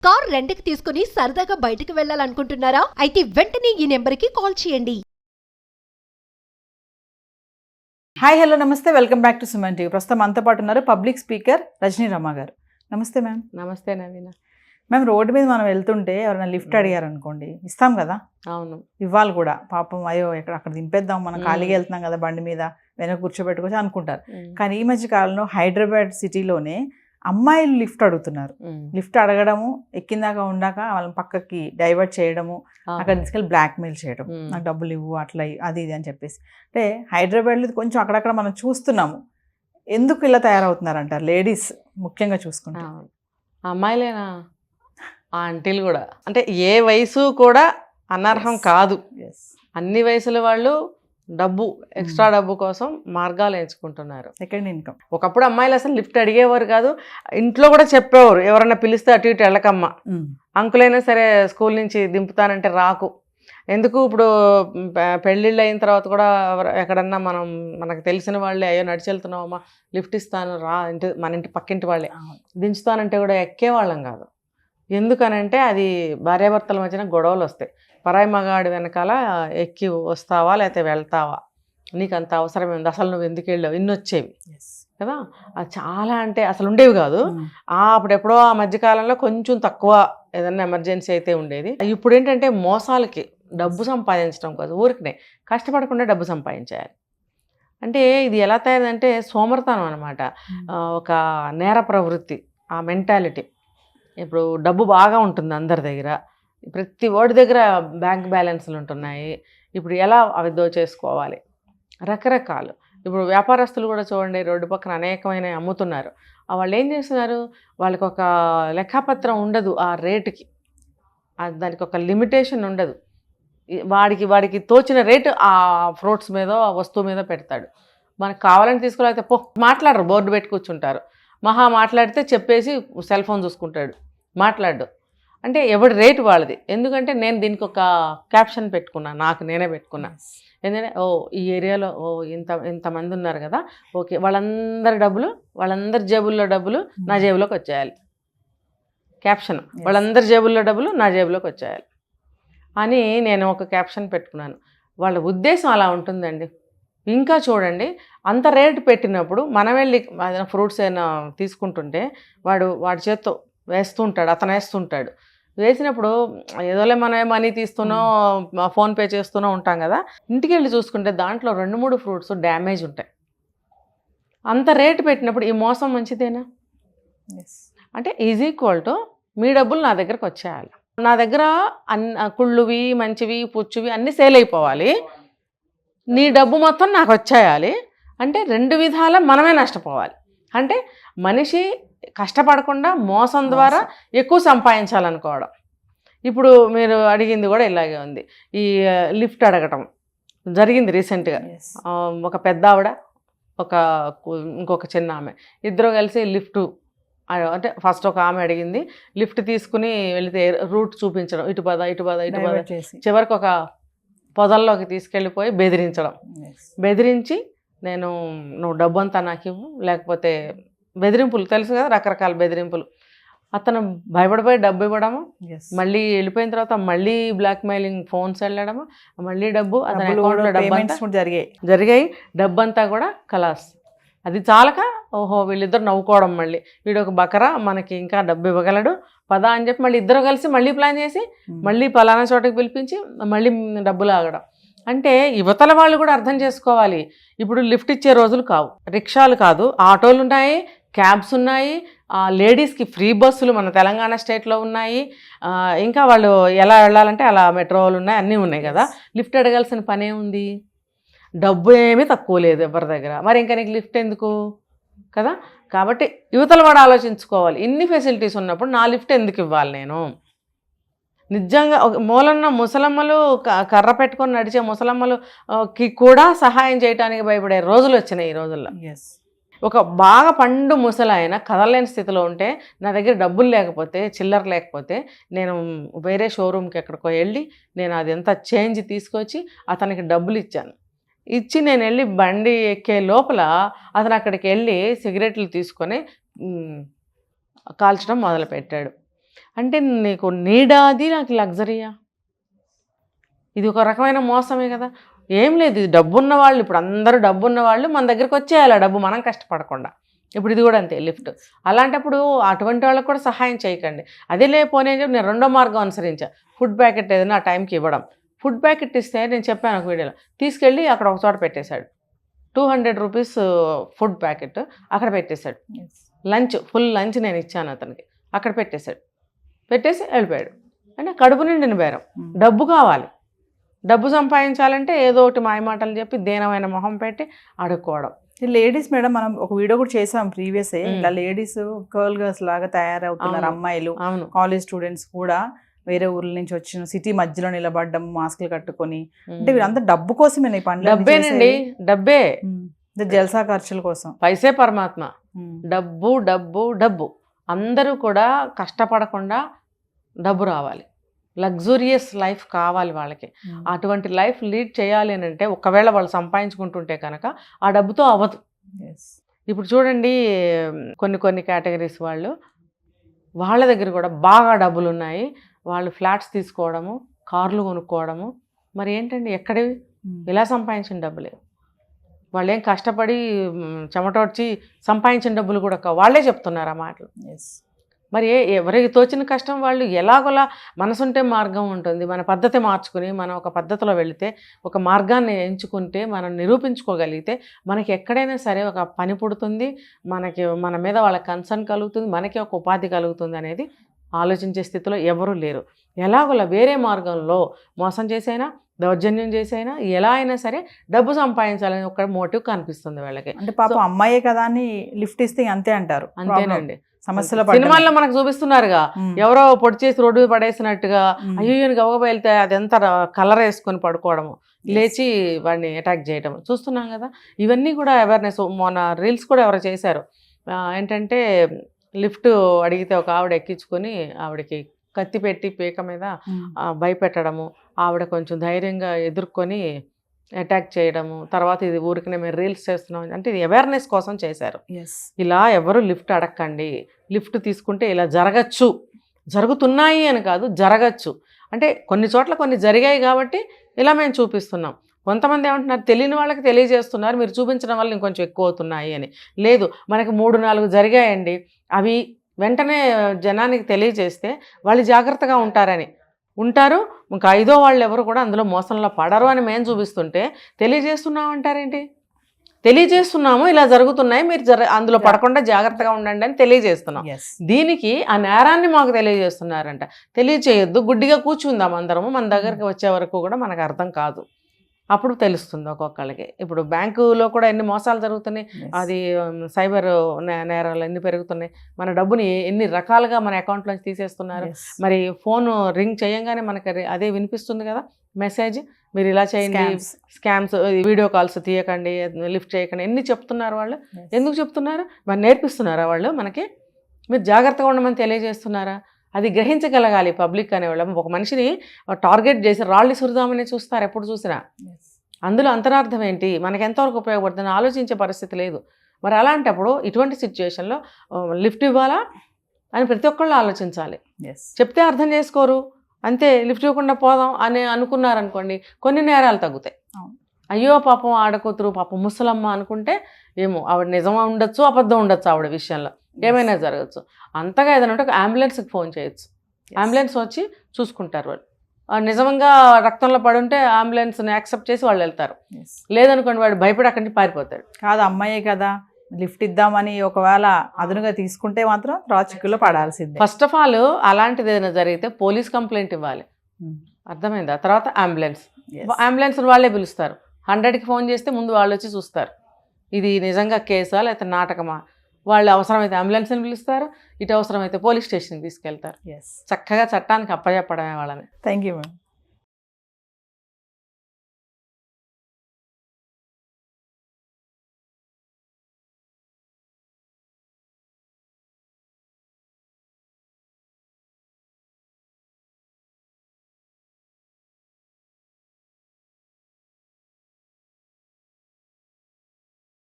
Car రెంట్‌కి తీసుకుని సరదాగా బయటకు వెళ్ళాలనుకుంటున్నారా? అయితే వెంటనే ఈ నెంబర్‌కి కాల్ చేయండి. హాయ్ హలో నమస్తే welcome back to Suman TV. ప్రస్తుతం మనతో పాటు ఉన్నారు పబ్లిక్ స్పీకర్ రజనీ రమ గారు. నమస్తే మ్యామ్. నమస్తే నవీన. మ్యామ్, రోడ్డు మీద మనం వెళ్తుంటే ఎవరైనా లిఫ్ట్ అడిగారు అనుకోండి, ఇస్తాం కదా. అవును, ఇవ్వాలి కూడా. పాపం అయ్యో అక్కడ దింపేద్దాం, మనం ఖాళీగా వెళ్తున్నాం కదా బండి మీద, వెనక కూర్చోబెట్టుకోవచ్చు అనుకుంటారు. కానీ ఈ మధ్య కాలంలో హైదరాబాద్ సిటీలోనే అమ్మాయిలు లిఫ్ట్ అడుగుతున్నారు. లిఫ్ట్ అడగడము, ఎక్కిందాక ఉండాక వాళ్ళని పక్కకి డైవర్ట్ చేయడము, అక్కడ తీసుకెళ్ళి బ్లాక్మెయిల్ చేయడం, నాకు డబ్బులు ఇవ్వు అట్లా అది ఇది అని చెప్పేసి. అంటే హైదరాబాద్లో కొంచెం అక్కడక్కడ మనం చూస్తున్నాము. ఎందుకు ఇలా తయారవుతున్నారంటారు లేడీస్ ముఖ్యంగా చూసుకుంటాం? అమ్మాయిలేనా, ఆంటీలు కూడా. అంటే ఏ వయసు కూడా అనర్హం కాదు. అన్ని వయసుల వాళ్ళు డబ్బు, ఎక్స్ట్రా డబ్బు కోసం మార్గాలు ఎంచుకుంటున్నారు. Second income. ఒకప్పుడు అమ్మాయిలు అసలు లిఫ్ట్ అడిగేవారు కాదు. ఇంట్లో కూడా చెప్పేవారు, ఎవరన్నా పిలిస్తే అటు ఇటు వెళ్ళకమ్మ, అంకులైనా సరే స్కూల్ నుంచి దింపుతానంటే రాకు. ఎందుకు ఇప్పుడు పెళ్ళిళ్ళు అయిన తర్వాత కూడా ఎక్కడన్నా మనకు తెలిసిన వాళ్ళే, అయ్యో నడిచి వెళ్తున్నావమ్మా లిఫ్ట్ ఇస్తాను రా, మన ఇంటి పక్కింటి వాళ్ళే దించుతానంటే కూడా ఎక్కేవాళ్ళం కాదు. ఎందుకనంటే అది భార్యాభర్తల మధ్యన గొడవలు వస్తాయి. పరాయి మగాడి వెనకాల ఎక్కి వస్తావా లేకపోతే వెళ్తావా, నీకు అంత అవసరం ఉంది, అసలు నువ్వు ఎందుకు వెళ్ళావు, ఇన్ని వచ్చేవి కదా. అది చాలా అంటే అసలు ఉండేవి కాదు. అప్పుడు ఎప్పుడో ఆ మధ్యకాలంలో కొంచెం తక్కువ, ఏదన్నా ఎమర్జెన్సీ అయితే ఉండేది. ఇప్పుడు ఏంటంటే మోసాలకి డబ్బు సంపాదించడం కోసం ఊరికనే కష్టపడకుండా డబ్బు సంపాదించాలి. అంటే ఇది ఎలా తయారంటే సోమర్తనం అనమాట, ఒక నేర ప్రవృత్తి, ఆ మెంటాలిటీ. ఇప్పుడు డబ్బు బాగా ఉంటుంది అందరి దగ్గర, ప్రతి వాడి దగ్గర బ్యాంక్ బ్యాలెన్స్లు ఉంటున్నాయి. ఇప్పుడు ఎలా అవి దోచేసుకోవాలి, రకరకాలు. ఇప్పుడు వ్యాపారస్తులు కూడా చూడండి, రోడ్డు పక్కన అనేకమైన అమ్ముతున్నారు. వాళ్ళు ఏం చేస్తున్నారు, వాళ్ళకి ఒక లెక్కపత్రం ఉండదు ఆ రేటుకి, దానికి ఒక లిమిటేషన్ ఉండదు. వాడికి తోచిన రేటు ఆ ఫ్రూట్స్ మీద, ఆ వస్తువు మీద పెడతాడు. మనకు కావాలని తీసుకోలేకపోతే పో మాట్లాడరు, బోర్డు పెట్టి కూర్చుంటారు. మహా మాట్లాడితే చెప్పేసి సెల్ ఫోన్ చూసుకుంటాడు, మాట్లాడు. అంటే ఎవడి రేటు వాళ్ళది. ఎందుకంటే నేను దీనికి ఒక క్యాప్షన్ పెట్టుకున్నా, నాకు నేనే పెట్టుకున్నా. ఎందుకంటే ఈ ఏరియాలో ఇంతమంది ఉన్నారు కదా, ఓకే, వాళ్ళందరి జేబుల్లో డబ్బులు నా జేబులోకి వచ్చేయాలి. క్యాప్షన్, వాళ్ళందరి జేబుల్లో డబ్బులు నా జేబులోకి వచ్చేయాలి అని నేను ఒక క్యాప్షన్ పెట్టుకున్నాను. వాళ్ళ ఉద్దేశం అలా ఉంటుందండి. ఇంకా చూడండి, అంత రేటు పెట్టినప్పుడు మనం వెళ్ళి ఫ్రూట్స్ అయినా తీసుకుంటుంటే వాడి చేత్తో వేస్తుంటాడు, అతను వేస్తుంటాడు. వేసినప్పుడు ఏదోలే మనం మనీ తీస్తున్నాం, ఫోన్పే చేస్తూనే ఉంటాం కదా. ఇంటికి వెళ్ళి చూసుకుంటే దాంట్లో 2-3 ఫ్రూట్స్ డ్యామేజ్ ఉంటాయి. అంత రేటు పెట్టినప్పుడు ఈ మోసం మంచిదేనా? అంటే ఈజ్ ఈక్వల్ టు మీ డబ్బులు నా దగ్గరకు వచ్చేయాలి. నా దగ్గర కుళ్ళువి, మంచివి, పుచ్చువి అన్నీ సేల్ అయిపోవాలి. నీ డబ్బు మొత్తం నాకు వచ్చేయాలి. అంటే 2 విధాల మనమే నష్టపోవాలి. అంటే మనిషి కష్టపడకుండా మోసం ద్వారా ఎక్కువ సంపాదించాలనుకోవడం. ఇప్పుడు మీరు అడిగింది కూడా ఇలాగే ఉంది. ఈ లిఫ్ట్ అడగటం జరిగింది రీసెంట్గా. ఒక పెద్ద ఆవిడ, ఇంకొక చిన్న ఆమె, ఇద్దరు కలిసి లిఫ్ట్ అంటే ఫస్ట్ ఒక ఆమె అడిగింది, లిఫ్ట్ తీసుకుని వెళితే రూట్ చూపించడం, ఇటు పద చివరికి ఒక పొదల్లోకి తీసుకెళ్ళిపోయి బెదిరించి నువ్వు డబ్బు అంతా నాకు ఇవ్వు, లేకపోతే బెదిరింపులు తెలుసు కదా, రకరకాల బెదిరింపులు. అతను భయపడిపోయి డబ్బు ఇవ్వడము, మళ్ళీ వెళ్ళిపోయిన తర్వాత మళ్ళీ బ్లాక్మెయిలింగ్ ఫోన్స్ వెళ్ళడము, మళ్ళీ డబ్బు అతని అకౌంట్లో డబ్బు జరిగాయి. డబ్బు అంతా కూడా కలాస్. అది చాలక వీళ్ళిద్దరు నవ్వుకోవడం, మళ్ళీ వీడు ఒక బకరా మనకి ఇంకా డబ్బు ఇవ్వగలడు పదా అని చెప్పి మళ్ళీ ఇద్దరు కలిసి మళ్ళీ ప్లాన్ చేసి మళ్ళీ పలానా చోటకి పిలిపించి మళ్ళీ డబ్బులు ఆగడం. అంటే యువతల వాళ్ళు కూడా అర్థం చేసుకోవాలి. ఇప్పుడు లిఫ్ట్ ఇచ్చే రోజులు కావు, రిక్షాలు కాదు, ఆటోలు ఉన్నాయి, క్యాబ్స్ ఉన్నాయి, లేడీస్కి ఫ్రీ బస్సులు మన తెలంగాణ స్టేట్లో ఉన్నాయి. ఇంకా వాళ్ళు ఎలా వెళ్ళాలంటే అలా మెట్రోలు ఉన్నాయి, అన్నీ ఉన్నాయి కదా. లిఫ్ట్ అడగాల్సిన పనే ఉంది, డబ్బు ఏమీ తక్కువ లేదు ఎవరి దగ్గర, మరి ఇంకా నీకు లిఫ్ట్ ఎందుకు కదా. కాబట్టి యువతల వాడు ఆలోచించుకోవాలి, ఇన్ని ఫెసిలిటీస్ ఉన్నప్పుడు నా లిఫ్ట్ ఎందుకు ఇవ్వాలి నేను? నిజంగా మూలన్న ముసలమ్మలు, కర్ర పెట్టుకొని నడిచే ముసలమ్మలుకి కూడా సహాయం చేయడానికి భయపడే రోజులు వచ్చినాయి ఈ రోజుల్లో. ఒక బాగా పండు ముసలాయన కదలలేని స్థితిలో ఉంటే, నా దగ్గర డబ్బులు లేకపోతే, చిల్లర లేకపోతే, నేను వేరే షోరూమ్కి ఎక్కడికో వెళ్ళి నేను అది ఎంత చేంజ్ తీసుకొచ్చి అతనికి డబ్బులు ఇచ్చాను. ఇచ్చి నేను వెళ్ళి బండి ఎక్కే లోపల అతను అక్కడికి వెళ్ళి సిగరెట్లు తీసుకొని కాల్చడం మొదలుపెట్టాడు. అంటే నీకు నీడా అది, నాకు లగ్జరీయా? ఇది ఒక రకమైన మోసమే కదా. ఏం లేదు, ఇది డబ్బున్న వాళ్ళు, ఇప్పుడు అందరూ డబ్బున్న వాళ్ళు మన దగ్గరికి వచ్చేయాలి, డబ్బు మనం కష్టపడకుండా. ఇప్పుడు ఇది కూడా అంతే లిఫ్ట్. అలాంటప్పుడు అటువంటి వాళ్ళకి కూడా సహాయం చేయకండి. అదే లేకపోతే నేను రెండో మార్గం అనుసరించా, ఫుడ్ ప్యాకెట్ ఏదైనా ఆ టైంకి ఇవ్వడం. ఫుడ్ ప్యాకెట్ ఇస్తే నేను చెప్పాను ఒక వీడియోలో, తీసుకెళ్ళి అక్కడ ఒక చోట పెట్టేశాడు. 200 రూపీస్ ఫుడ్ ప్యాకెట్ అక్కడ పెట్టేశాడు. లంచ్, ఫుల్ లంచ్ నేను ఇచ్చాను అతనికి, అక్కడ పెట్టేశాడు. పెట్టేసి వెళ్ళిపోయాడు. అంటే కడుపు నిండిన బేరం. డబ్బు కావాలి, డబ్బు సంపాదించాలంటే ఏదో ఒకటి మాయమాటలు చెప్పి దేనమైన మొహం పెట్టి అడుక్కోవడం. లేడీస్ మేడం, మనం ఒక వీడియో కూడా చేసాం ప్రీవియస్, ఇలా లేడీస్ గర్ల్ గర్ల్స్ లాగా తయారవుతున్నారు. అమ్మాయిలు, కాలేజ్ స్టూడెంట్స్ కూడా వేరే ఊర్ల నుంచి వచ్చిన సిటీ మధ్యలో నిలబడ్డం, మాస్కులు కట్టుకొని. అంటే వీళ్ళంతా డబ్బు కోసమే ఈ పనులు. డబ్బేనండి, డబ్బే. జల్సా ఖర్చుల కోసం. పైసే పరమాత్మ. డబ్బు డబ్బు డబ్బు. అందరూ కూడా కష్టపడకుండా డబ్బు రావాలి, లగ్జూరియస్ లైఫ్ కావాలి వాళ్ళకి. అటువంటి లైఫ్ లీడ్ చేయాలి అని అంటే ఒకవేళ వాళ్ళు సంపాదించుకుంటుంటే కనుక ఆ డబ్బుతో అవ్వదు. ఇప్పుడు చూడండి, కొన్ని కేటగిరీస్ వాళ్ళు, వాళ్ళ దగ్గర కూడా బాగా డబ్బులు ఉన్నాయి, వాళ్ళు ఫ్లాట్స్ తీసుకోవడము, కార్లు కొనుక్కోవడము. మరి ఏంటండి, ఎక్కడివి? ఇలా సంపాదించిన డబ్బులే. వాళ్ళు ఏం కష్టపడి చెమటొడ్చి సంపాదించిన డబ్బులు కూడా వాళ్ళే చెప్తున్నారు ఆ మాటలు. మరి ఎవరికి తోచిన కష్టం వాళ్ళు ఎలాగోలా. మనసుంటే మార్గం ఉంటుంది. మన పద్ధతి మార్చుకుని మనం ఒక పద్ధతిలో వెళితే, ఒక మార్గాన్ని ఎంచుకుంటే, మనం నిరూపించుకోగలిగితే మనకి ఎక్కడైనా సరే ఒక పని పుడుతుంది, మనకి మన మీద వాళ్ళ కన్సర్న్ కలుగుతుంది, మనకి ఒక ఉపాధి కలుగుతుంది అనేది ఆలోచించే స్థితిలో ఎవరూ లేరు. ఎలాగోలా వేరే మార్గంలో మోసం చేసైనా, దౌర్జన్యం చేసైనా, ఎలా అయినా సరే డబ్బు సంపాదించాలని ఒక మోటివ్ కనిపిస్తుంది వాళ్ళకి. అంటే పాపం అమ్మాయే కదా అని లిఫ్ట్ ఇస్తే అంతే అంటారు. అంతేనండి. సమస్యలు సినిమాల్లో మనకు చూపిస్తున్నారుగా, ఎవరో పొడి చేసి రోడ్డు పడేసినట్టుగా, అయ్యో గవగబా వెళ్తే అది ఎంత కలర్ వేసుకొని పడుకోవడము, లేచి వాడిని అటాక్ చేయడం చూస్తున్నాం కదా. ఇవన్నీ కూడా అవేర్నెస్. మొన్న రీల్స్ కూడా ఎవరో చేశారు, ఏంటంటే లిఫ్ట్ అడిగితే ఒక ఆవిడ ఎక్కించుకొని ఆవిడకి కత్తి పెట్టి పీక మీద భయపెట్టడము, ఆవిడ కొంచెం ధైర్యంగా ఎదుర్కొని అటాక్ చేయడము. తర్వాత ఇది ఊరికనే మేము రీల్స్ చేస్తున్నాం అంటే ఇది అవేర్నెస్ కోసం చేశారు. ఇలా ఎవరు లిఫ్ట్ అడగండి. లిఫ్ట్ తీసుకుంటే ఇలా జరగచ్చు, జరుగుతున్నాయి అని కాదు, జరగచ్చు. అంటే కొన్ని చోట్ల కొన్ని జరిగాయి కాబట్టి ఇలా మేము చూపిస్తున్నాం. కొంతమంది ఏమంటున్నారు, తెలియని వాళ్ళకి తెలియజేస్తున్నారు, మీరు చూపించడం వల్ల ఇంకొంచెం ఎక్కువ అవుతున్నాయి అని. లేదు, మనకి 3-4 జరిగాయండి, అవి వెంటనే జనానికి తెలియజేస్తే వాళ్ళు జాగ్రత్తగా ఉంటారు. ఇంకా 5వ వాళ్ళు ఎవరు కూడా అందులో మోసంలో పడరు అని మేము చూపిస్తుంటే తెలియజేస్తున్నాం అంటారేంటి? తెలియజేస్తున్నాము, ఇలా జరుగుతున్నాయి, మీరు అందులో పడకుండా జాగ్రత్తగా ఉండండి అని తెలియజేస్తున్నాం. దీనికి ఆ నేరాన్ని మాకు తెలియజేస్తున్నారంట. తెలియచేయొద్దు, గుడ్డిగా కూర్చుందాం అందరము, మన దగ్గరికి వచ్చే వరకు కూడా మనకు అర్థం కాదు, అప్పుడు తెలుస్తుంది ఒక్కొక్కళ్ళకి. ఇప్పుడు బ్యాంకులో కూడా ఎన్ని మోసాలు జరుగుతున్నాయి, అది సైబర్ నేరాలు ఎన్ని పెరుగుతున్నాయి, మన డబ్బుని ఎన్ని రకాలుగా మన అకౌంట్లోంచి తీసేస్తున్నారు. మరి ఫోన్ రింగ్ చేయంగానే మనకి అదే వినిపిస్తుంది కదా మెసేజ్, మీరు ఇలా చేయండి, స్కామ్స్, వీడియో కాల్స్ తీయకండి, లిఫ్ట్ చేయకండి, ఎన్ని చెప్తున్నారు వాళ్ళు. ఎందుకు చెప్తున్నారు? మరి నేర్పిస్తున్నారా వాళ్ళు మనకి? మీరు జాగ్రత్తగా ఉండమని తెలియజేస్తున్నారా? అది గ్రహించగలగాలి పబ్లిక్ అనేవాళ్ళం. ఒక మనిషిని టార్గెట్ చేసి రాళ్ళు సురుదామని చూస్తారు ఎప్పుడు చూసినా. అందులో అంతరార్థం ఏంటి, మనకి ఎంతవరకు ఉపయోగపడుతుంది ఆలోచించే పరిస్థితి లేదు. మరి అలాంటప్పుడు ఇటువంటి సిచ్యువేషన్లో లిఫ్ట్ ఇవ్వాలా అని ప్రతి ఒక్కళ్ళు ఆలోచించాలి. చెప్తే అర్థం చేసుకోరు, అంతే, లిఫ్ట్ ఇవ్వకుండా పోదాం అని అనుకున్నారనుకోండి, కొన్ని నేరాలు తగ్గుతాయి. అయ్యో పాపం ఆడకూతురు, పాపం ముసలమ్మ అనుకుంటే ఏమో ఆవిడ నిజం ఉండొచ్చు, అబద్ధం ఉండొచ్చు, ఆవిడ విషయంలో ఏమైనా జరగచ్చు. అంతగా ఏదైనా ఉంటే ఒక అంబులెన్స్కి ఫోన్ చేయొచ్చు, అంబులెన్స్ వచ్చి చూసుకుంటారు వాళ్ళు. నిజంగా రక్తంలో పడి ఉంటే అంబులెన్స్ని యాక్సెప్ట్ చేసి వాళ్ళు వెళ్తారు. లేదనుకోండి వాడు భయపడి అక్కడి నుంచి పారిపోతాడు. కాదు, అమ్మాయే కదా లిఫ్ట్ ఇద్దామని ఒకవేళ అదునుగా తీసుకుంటే మాత్రం చిక్కులో పడాల్సిందే. ఫస్ట్ ఆఫ్ ఆల్ అలాంటిది ఏదైనా జరిగితే పోలీస్ కంప్లైంట్ ఇవ్వాలి, అర్థమైందా? తర్వాత అంబులెన్స్ వాళ్ళే పిలుస్తారు. 100కి ఫోన్ చేస్తే ముందు వాళ్ళు వచ్చి చూస్తారు ఇది నిజంగా కేసా లేకపోతే నాటకమా. వాళ్ళు అవసరమైతే అంబులెన్స్ని పిలుస్తారు, ఇటు అవసరమైతే పోలీస్ స్టేషన్కి తీసుకెళ్తారు. చక్కగా చట్టానికి అప్పచెప్పడమే వాళ్ళని. Thank you madam.